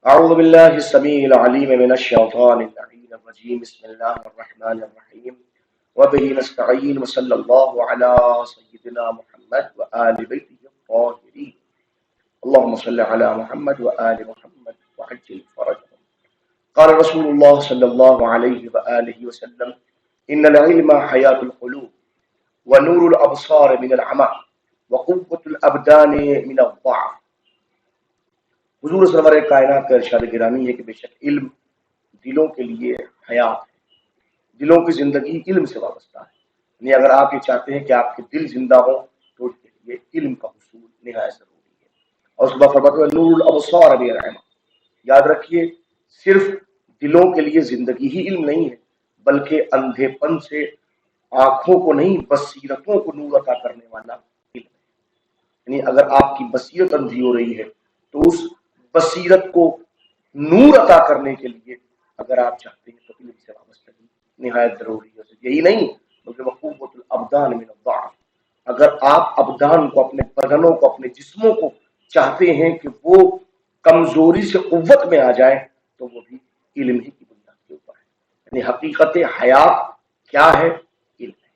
أعوذ بالله السميع العليم من الشيطان اللعين الرجيم بسم الله الرحمن الرحيم وبه نستعين وصلى الله على سيدنا محمد وآل بيته الطاهرين اللهم صل على محمد وآل محمد وعجل فرجهم. قال رسول الله صلى الله عليه وآله وسلم إن العلم حياة القلوب ونور الأبصار من العمى وقوة الأبدان من الضعف. حضور سرور کائنات کا ارشاد گرامی ہے کہ بے شک علم دلوں کے لیے حیات ہے، دلوں کی زندگی علم سے وابستہ ہے. یعنی اگر آپ یہ چاہتے ہیں کہ آپ کے دل زندہ ہوں تو اس کے لیے علم کا حصول نہایت ضروری ہے. اور اس کے بعد فرماتے ہیں نور الابصار بالعلم. یاد رکھیے صرف دلوں کے لیے زندگی ہی علم نہیں ہے بلکہ اندھے پن سے آنکھوں کو نہیں بصیرتوں کو نور عطا کرنے والا علم ہے. یعنی اگر آپ کی بصیرت اندھی ہو رہی ہے تو اس بصیرت کو نور عطا کرنے کے لیے اگر آپ چاہتے ہیں تو علم سے وابستگی نہایت ضروری ہے. یہی نہیں بلکہ وقوت الابدان من الضعف. اگر آپ ابدان کو، اپنے بدنوں کو، اپنے جسموں کو چاہتے ہیں کہ وہ کمزوری سے قوت میں آ جائے تو وہ بھی علم ہی کی بنیاد کے اوپر ہے. یعنی حقیقت حیات کیا ہے؟ علم ہے.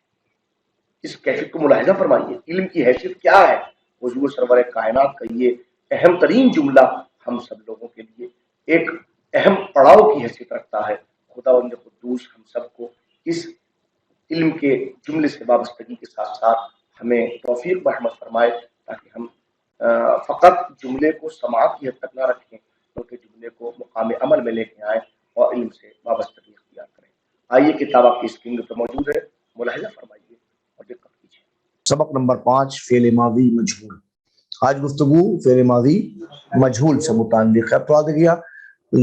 اس کیفیت کو ملاحظہ فرمائیے، علم کی حیثیت کیا ہے. حضور سرور کائنات کا یہ اہم ترین جملہ ہم سب لوگوں کے لیے ایک اہم پڑاؤ کی حیثیت رکھتا ہے. خداوند قدوس ہم سب کو اس علم کے جملے سے وابستگی کے ساتھ ساتھ ہمیں توفیق برحمت فرمائے تاکہ ہم فقط جملے کو سماعت کی حد تک نہ رکھیں بلکہ جملے کو مقام عمل میں لے کے آئیں اور علم سے وابستگی اختیار کریں. آئیے کتاب آپ کی اسکرین پر موجود ہے، ملاحظہ فرمائیے اور دقت کیجیے. سبق نمبر 5 فعل ماضی مجہول. آج گفتگو فعل ماضی مجہول سے متعلق ہے. تو دیکھیے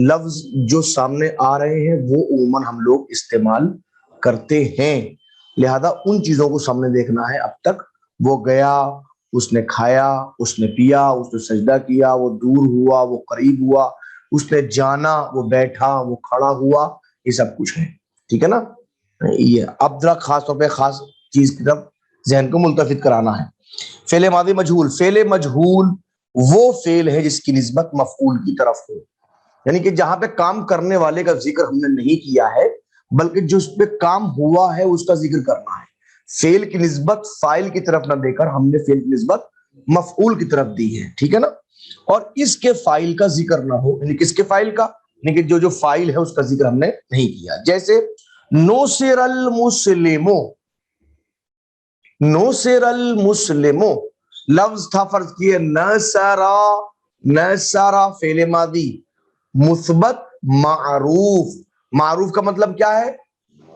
لفظ جو سامنے آ رہے ہیں وہ عموماً ہم لوگ استعمال کرتے ہیں، لہذا ان چیزوں کو سامنے دیکھنا ہے. اب تک وہ گیا، اس نے کھایا، اس نے پیا، اس نے سجدہ کیا، وہ دور ہوا، وہ قریب ہوا، اس نے جانا، وہ بیٹھا، وہ کھڑا ہوا، یہ سب کچھ ہے. ٹھیک ہے نا. یہ اب ذرا خاص طور پہ خاص چیز کی طرف ذہن کو ملتفت کرانا ہے. فعل ماضی مجہول. فعل مجہول وہ فعل ہے جس کی نسبت مفعول کی طرف ہو، یعنی کہ جہاں پہ کام کرنے والے کا ذکر ہم نے نہیں کیا ہے بلکہ جو اس پہ کام ہوا ہے اس کا ذکر کرنا ہے. فعل کی نسبت فاعل کی طرف نہ دے کر ہم نے فعل کی نسبت مفعول کی طرف دی ہے. ٹھیک ہے نا. اور اس کے فاعل کا ذکر نہ ہو، یعنی کس کے فاعل کا، یعنی کہ جو فاعل ہے اس کا ذکر ہم نے نہیں کیا. جیسے نوصر المسلمو، نوصر المسلمو لفظ تھا فرض کیے نصرا، نصرا فعل ماضی مثبت معروف. معروف کا مطلب کیا ہے؟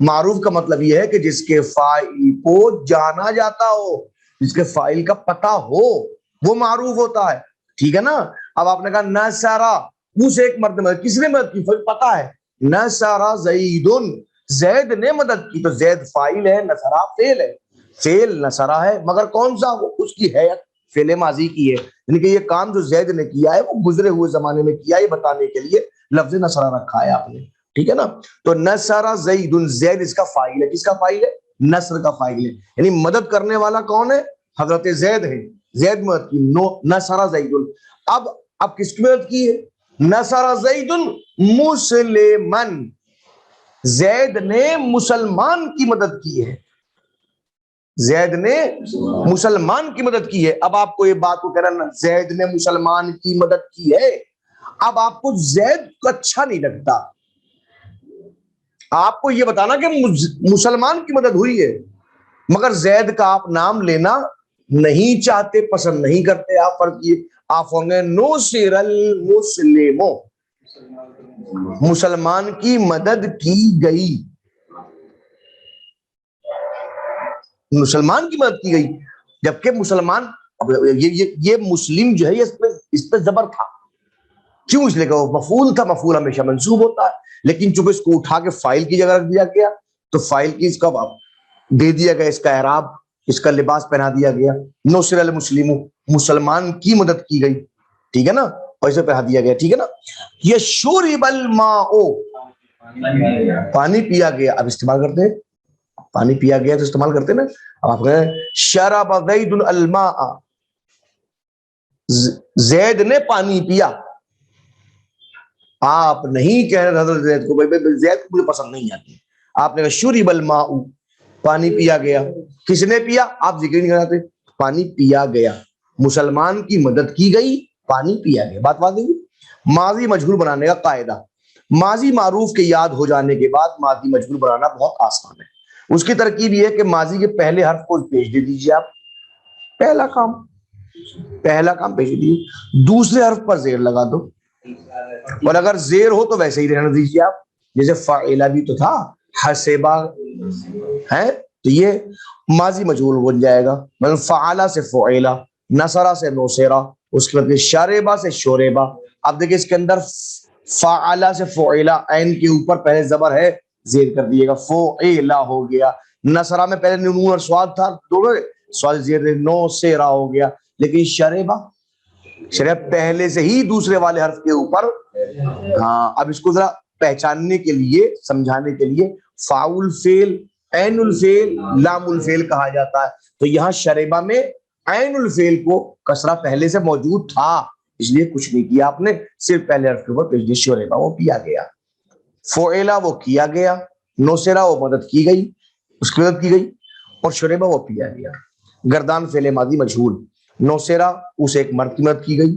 معروف کا مطلب یہ ہے کہ جس کے فاعل کو جانا جاتا ہو، جس کے فاعل کا پتہ ہو وہ معروف ہوتا ہے. ٹھیک ہے نا. اب آپ نے کہا نصرا، اس ایک مرد مدد، کس نے مدد کی؟ پتہ ہے. نصرا زیدن، زید نے مدد کی، تو زید فاعل ہے، نصرا فعل ہے. فعل نصرا ہے مگر کون سا؟ وہ اس کی حیت فعل ماضی کی ہے، یعنی کہ یہ کام جو زید نے کیا ہے وہ گزرے ہوئے زمانے میں کیا، یہ بتانے کے لیے لفظ نصرا رکھا ہے آپ نے. ٹھیک ہے نا. تو نصرا زید، زید اس کا فاعل ہے. کس کا فاعل ہے؟ نصر کا فاعل ہے. یعنی مدد کرنے والا کون ہے؟ حضرت زید ہے. زید مدد کی، نصرا زید. اب کس کی مدد کی ہے؟ نصرا زید مسلمن، زید نے مسلمان کی مدد کی ہے. زید نے مسلمان کی مدد کی ہے. اب آپ کو یہ بات کو کہنا نا زید نے مسلمان کی مدد کی ہے، اب آپ کو زید کو اچھا نہیں لگتا، آپ کو یہ بتانا کہ مسلمان کی مدد ہوئی ہے مگر زید کا آپ نام لینا نہیں چاہتے، پسند نہیں کرتے. آپ فرض کیے آپ ہوں گے نوصر المسلمو، مسلمان کی مدد کی گئی، مسلمان کی مدد کی گئی. جبکہ مسلمان یہ مسلم جو ہے اس پہ زبر تھا. کیوں؟ اس لیے کہ وہ مفعول تھا، مفعول ہمیشہ منصوب ہوتا ہے، لیکن چونکہ اس کو اٹھا کے فاعل کی جگہ رکھ دیا گیا تو فاعل کی اس کا دے دیا گیا، اس کا اعراب، اس کا لباس پہنا دیا گیا. نصر المسلم، مسلمان کی مدد کی گئی. ٹھیک ہے نا. ایسے پہنا دیا گیا. ٹھیک ہے نا. یہ شرب الماء، پانی پیا گیا. اب استعمال کرتے ہیں، پانی پیا گیا تو استعمال کرتے نا. اب آپ کہیں شرب زید الماء، زید نے پانی پیا. آپ نہیں کہہ رہے حضرت زید کو بھائی زید کو مجھے پسند نہیں آتی، آپ نے کہا شرب الماء، پانی پیا گیا. کس نے پیا؟ آپ ذکر نہیں کراتے، پانی پیا گیا، مسلمان کی مدد کی گئی، پانی پیا گیا. بات واضح ہوئی. ماضی مجہول بنانے کا قاعدہ، ماضی معروف کے یاد ہو جانے کے بعد ماضی مجہول بنانا بہت آسان ہے. اس کی ترکیب یہ ہے کہ ماضی کے پہلے حرف کو پیش دے دیجیے آپ، پہلا کام پیش دے دیجیے، دوسرے حرف پر زیر لگا دو، اور اگر زیر ہو تو ویسے ہی رہنے دیجیے آپ، جیسے فاعلہ بھی تو تھا، حسبا ہے تو یہ ماضی مجہول بن جائے گا. مثلا فعلہ سے فعلہ، نصرہ سے نصرہ، اس کے بعد شربہ سے شربہ. اب دیکھیں اس کے اندر فعلہ سے فعلہ، عین کے اوپر پہلے زبر ہے، زیر کر دیے گا، فعلہ ہو گیا. نصرہ میں پہلے نون اور سواد تھا، دونوں سواد زیر، نصرہ ہو گیا. لیکن شربہ پہلے سے ہی دوسرے والے حرف کے اوپر. ہاں اب اس کو ذرا پہچاننے کے لیے، سمجھانے کے لیے، فاعل فعل، عین الفعل، لام الفعل کہا جاتا ہے. تو یہاں شربہ میں عین الفعل کو کسرہ پہلے سے موجود تھا، اس لیے کچھ نہیں کیا آپ نے، صرف پہلے حرف کے اوپر پیش دی. شربہ وہ پیا گیا، فعلہ وہ کیا گیا، نصرہ وہ مدد کی گئی، اس کی مدد کی گئی، اور شربہ وہ پیا گیا. گردان فعل ماضی مجہول، نصرہ اس ایک مرد کی مدد کی گئی،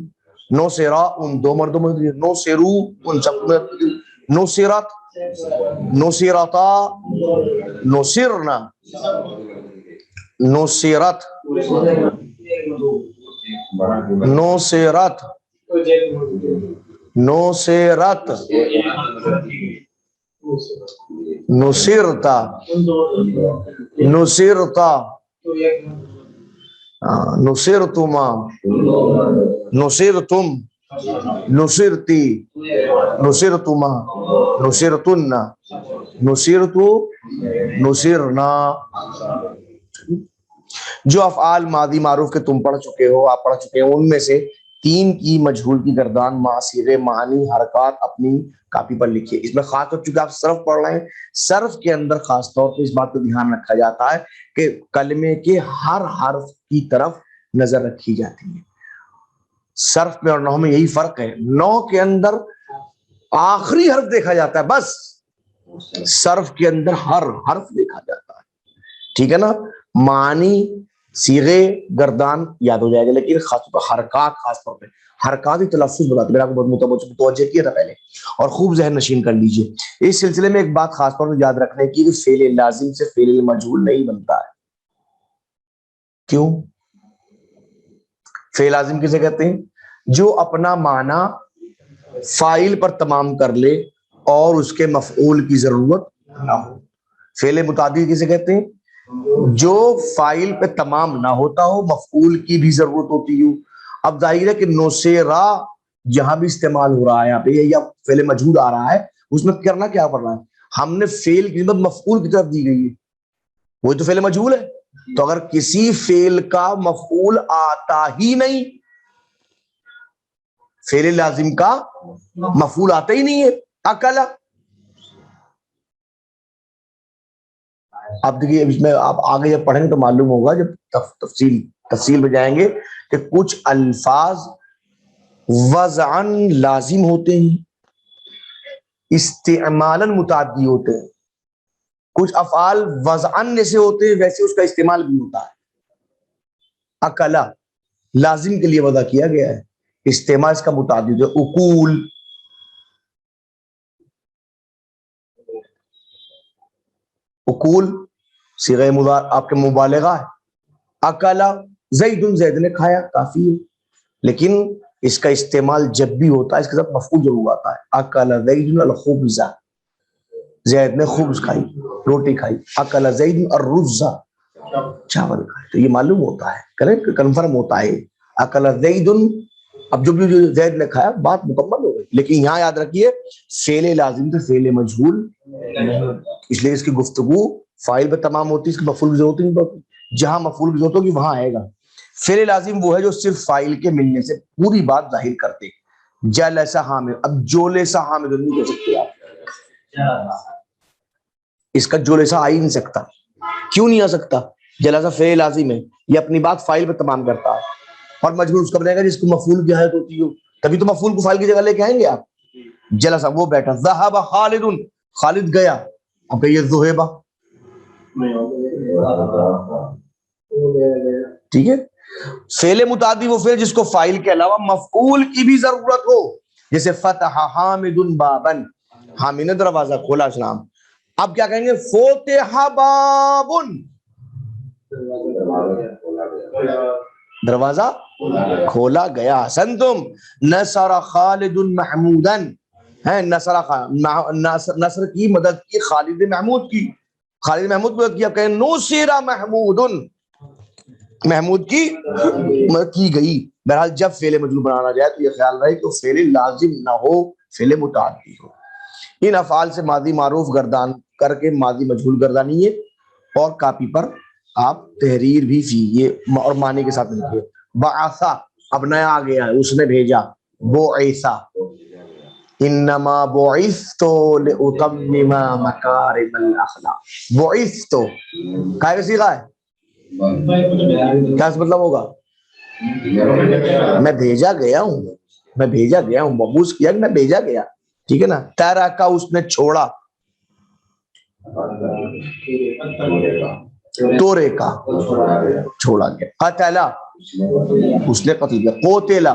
نصرہ ان دو مردوں میں، نصرو ان سب کی مدد کی گئی، نصرت، نصرتا، نصرنا، نصرت، نصرت، نصرت، نصرتا، نصرتا، نصرتما، نصرتم، نصرتی، نصرتما، نصرتن، نصرتو، نصرنا. جو افعال ماضی معروف کے تم پڑھ چکے ہو، آپ پڑھ چکے ہیں، ان میں سے 3 کی مجہول کی گردان مع صیغے معانی حرکات اپنی کاپی پر لکھیے. اس میں خاص طور چونکہ آپ صرف پڑھ رہے ہیں، صرف کے اندر خاص طور پہ اس بات کو دھیان رکھا جاتا ہے کہ کلمے کے ہر حرف کی طرف نظر رکھی جاتی ہے. صرف میں اور نحو میں یہی فرق ہے، نحو کے اندر آخری حرف دیکھا جاتا ہے بس، صرف کے اندر ہر حرف دیکھا جاتا ہے. ٹھیک ہے نا؟ معنی، صیغے، گردان یاد ہو جائے گا، لیکن خاص طور پر حرکات، خاص طور پہ حرکات ہی تلفظ بتاتے ہیں. میں نے آپ کو بہت متوجہ کیا تھا پہلے، اور خوب ذہن نشین کر لیجئے. اس سلسلے میں ایک بات خاص طور پر یاد رکھنے کی کہ فعل لازم سے فعل مجہول نہیں بنتا ہے. کیوں؟ فعل لازم کسے کہتے ہیں؟ جو اپنا معنی فاعل پر تمام کر لے اور اس کے مفعول کی ضرورت نہ ہو. فعل متعدی کسے کہتے ہیں؟ جو فاعل پہ تمام نہ ہوتا ہو، مفعول کی بھی ضرورت ہوتی ہو. اب ظاہر ہے کہ نصرہ جہاں بھی استعمال ہو رہا ہے، یہاں پہ یا فعل مجہول آ رہا ہے، اس میں کرنا کیا پڑ رہا ہے؟ ہم نے فعل کی نسبت مفعول کی طرف دی گئی ہے، وہی تو فعل مجہول ہے. تو اگر کسی فعل کا مفعول آتا ہی نہیں، فعل لازم کا مفعول آتا ہی نہیں ہے، اکلا. اب دیکھیے اس میں آپ آگے جب پڑھیں گے تو معلوم ہوگا، جب تفصیل میں جائیں گے، کہ کچھ الفاظ وضعاً لازم ہوتے ہیں، استعمالاً متعدی ہوتے ہیں. کچھ افعال وضعاً جیسے ہوتے ہیں ویسے اس کا استعمال بھی ہوتا ہے. اکلا لازم کے لیے وضع کیا گیا ہے، استعمال اس کا متعدد ہے. اکول، اکول صیغہ مضارع آپ کے مبالغہ ہے. اکلا زید، زید نے کھایا، کافی ہے. لیکن اس کا استعمال جب بھی ہوتا ہے اس کے ساتھ مفعول ضرور آتا ہے. اکلا زید الخبز، زید نے خبز کھائی، روٹی کھائی. اکلا زید الرز، چاول کھائے. تو یہ معلوم ہوتا ہے، کنفرم ہوتا ہے. اکلا زید، اب جو بھی زید نے کھایا بات مکمل ہو گئی. لیکن یہاں یاد رکھیے فعل لازم تو فعل مجہول نہیں، اس لیے اس کی گفتگو فاعل پہ تمام ہوتی ہے، اس کی مفعول کی ضرورت نہیں پڑتی. جہاں مفعول کی ضرورت ہوگی وہاں آئے گا. فعل لازم وہ ہے جو صرف فاعل کے ملنے سے پوری بات ظاہر کرتے. جلسہ حامد، اب جولسہ حامد نہیں کہہ سکتے آپ، اس کا جولسہ آ ہی نہیں سکتا. کیوں نہیں آ سکتا؟ جلسہ فعل لازم ہے، یہ اپنی بات فاعل پہ تمام کرتا ہے، اور مجبور اس کا بنے گا جس کو مفعول کی حالت ہوتی ہو، تبھی تو مفعول کو فاعل کی جگہ لے کے آئیں گے آپ. جلسہ وہ بیٹھا، ذہب خالد خالد گیا، اب کہیے ذہبہ، ٹھیک ہے. فعل متعدی وہ فعل جس کو فاعل کے علاوہ مفعول کی بھی ضرورت ہو، جیسے فتح حامد بابا، حامد نے دروازہ کھولا اسلام. اب کیا کہیں گے؟ فتح باب، دروازہ کھولا گیا. سنتم نصر خالد محمودا، ہے نصر کی مدد کی خالد محمود کی، خالد محمود کی مدد کی. اب کہیں نصر محمود، محمود کی مدد کی گئی. بہرحال جب فعل مجرور بنانا جائے تو یہ خیال رہے کہ فعل لازم نہ ہو، فعل متعدی ہو. ان افعال سے ماضی معروف گردان کر کے ماضی مجہول گردانیے، اور کاپی پر آپ تحریر بھی کیجیے اور معنی کے ساتھ لکھیے. بعثا، اب نیا آ گیا ہے، اس نے بھیجا. بعثا، انما بعثت لاتمم مکارم الاخلاق. بعثت کا صیغہ ہے، کیا مطلب ہوگا؟ میں بھیجا گیا ہوں، میں بھیجا گیا ہوں، مبعوث کیا کہ میں بھیجا گیا، ٹھیک ہے نا. ترکا، اس نے چھوڑا. تورے کا، چھوڑا گیا. قتلا، اس نے قتل کیا. قتلا،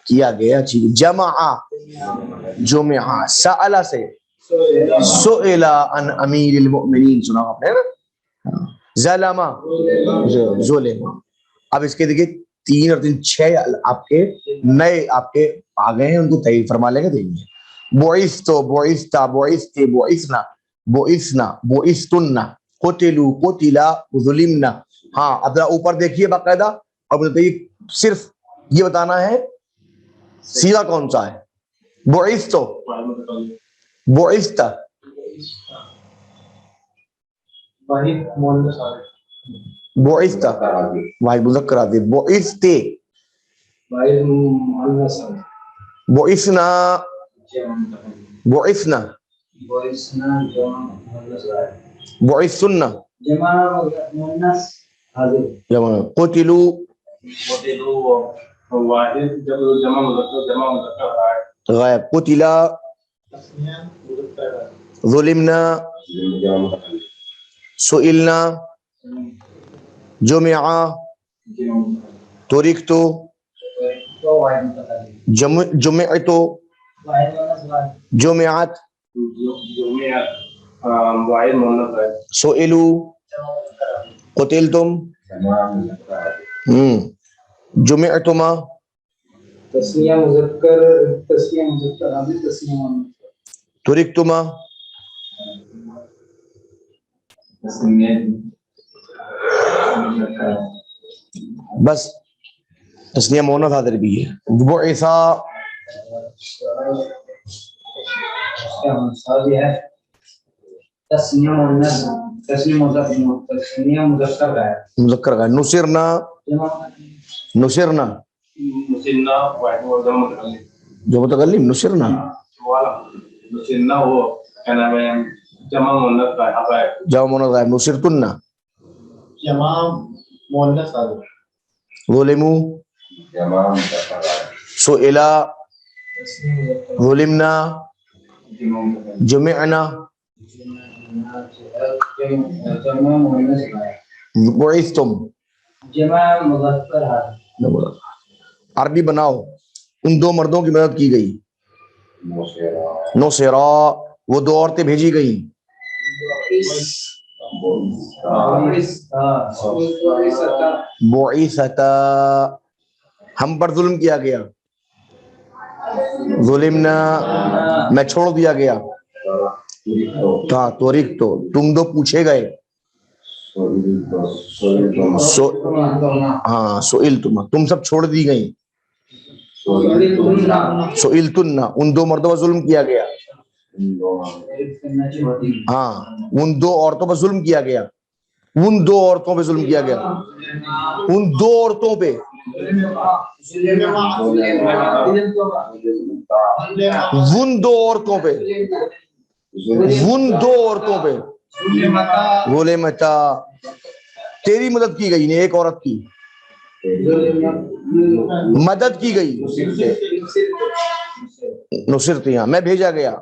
کیا گیا. جمع، جمع. سأل سے سئل عن امیر المؤمنین، سنا آپ نے نا. ظلم، ظلم. اب اس کے دیکھیے 3 اور 3 6 آپ کے نئے آپ کے آ گئے ہیں، ان کو تحریر فرما لیں گے. دیکھیے بعثت، بعثت، بعثت، بعثنا، بعثنا، بعثتن، قتلوا، قتلا، ظلمنا. ہاں اب اوپر دیکھیے باقاعدہ. اب صرف یہ بتانا ہے سیدھا کون سا ہے. بعثت، بعثت، بعثت واحد مذکر آتی. بعثت، بعثنا، بعثنا، بعثتن، قتلوا، غائب. قتلا، ظلمنا، سئلنا، جمعا، ترکت، جمعت، جمعت، سئلوا، قتلتم، جمعتما، ترکتما. بس تسنیہ مؤنث حاضر بھی ہے. بعثا، مذکر کا. نصرنا، نصرنا، جو متکلم. نصرنا، جمع مؤنث غائب. نصرتن، ظلموا، سئلا، ظلمنا، جمعنا، بعثتم. عربی بناؤ. ان 2 مردوں کی مدد کی گئی. نصرا، وہ 2 عورتیں بھیجی گئی. بعثتا، ہم پر ظلم کیا گیا. ظلمنا، میں چھوڑ دیا گیا. تورک تو، تم 2 پوچھے گئے. ہاں سئلتم، تم سب چھوڑ دی گئی. سئلتن، ان 2 مردوں پر ظلم کیا گیا. ہاں ان 2 عورتوں پر ظلم کیا گیا. ان 2 عورتوں پہ ظلم کیا گیا. ان 2 عورتوں پہ. ان 2 عورتوں پہ. ان 2 عورتوں پہ. ظلمتا، تیری مدد کی گئی. نے ایک عورت کی مدد کی گئی. نصرت یہاں میں بھیجا گیا،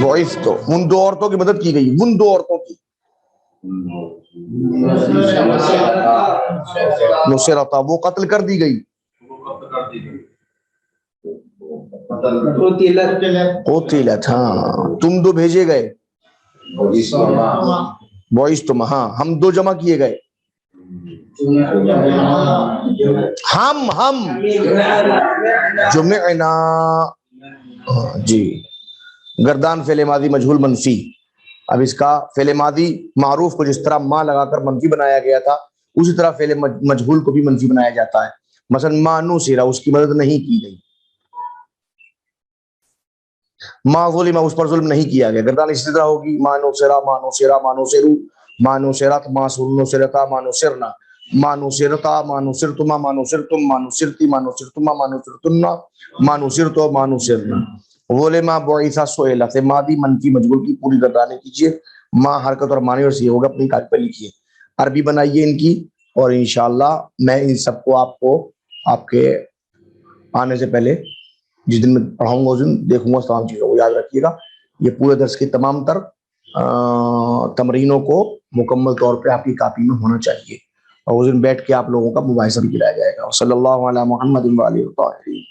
بعثت ان دو عورتوں کی مدد کی گئی، ان دو عورتوں کی نصرت وہ قتل کر دی گئی، قتلت ہاں تم دو بھیجے گئے، بعثتم ہاں ہم دو جمع کیے گئے، ہم جمعنا جی گردان فعل ماضی مجہول منفی. اب اس کا فعل ماضی معروف کو جس طرح ماں لگا کر منفی بنایا گیا تھا اسی طرح فعل مجہول کو بھی منفی بنایا جاتا ہے. مثلا ما نصر اس کی مدد نہیں کی گئی، ما ظلم اس پر ظلم نہیں کیا گیا. گردان اسی طرح ہوگی ما نصرا ما نصرا ما نصرو ما نصرت ما نصرتا ما نصرنا ما نصرتا ما نصرتما ما نصرتم ما نصرتی ما نصرتما ما نصرتن ما نصرتو ما نصرنا. ظلما بعثا سئلا سے ماضی منفی مجهول کی پوری گردانیں کیجیے، ما حرکت اور معنی اور صیغہ ہوگا اپنی کاغذ پہ لکھیے، عربی بنائیے ان کی، اور انشاءاللہ میں ان سب کو آپ کے آنے سے پہلے جس دن میں پڑھاؤں گا اس دن دیکھوں گا تمام چیزوں کو. یاد رکھیے گا یہ پورے درس کی تمام تر تمرینوں کو مکمل طور پہ آپ کی کاپی میں ہونا چاہیے، اور اس دن بیٹھ کے آپ لوگوں کا مباحثہ بھی کرایا جائے گا. صلی اللہ علیہ محمد و آلہ الطاہرین.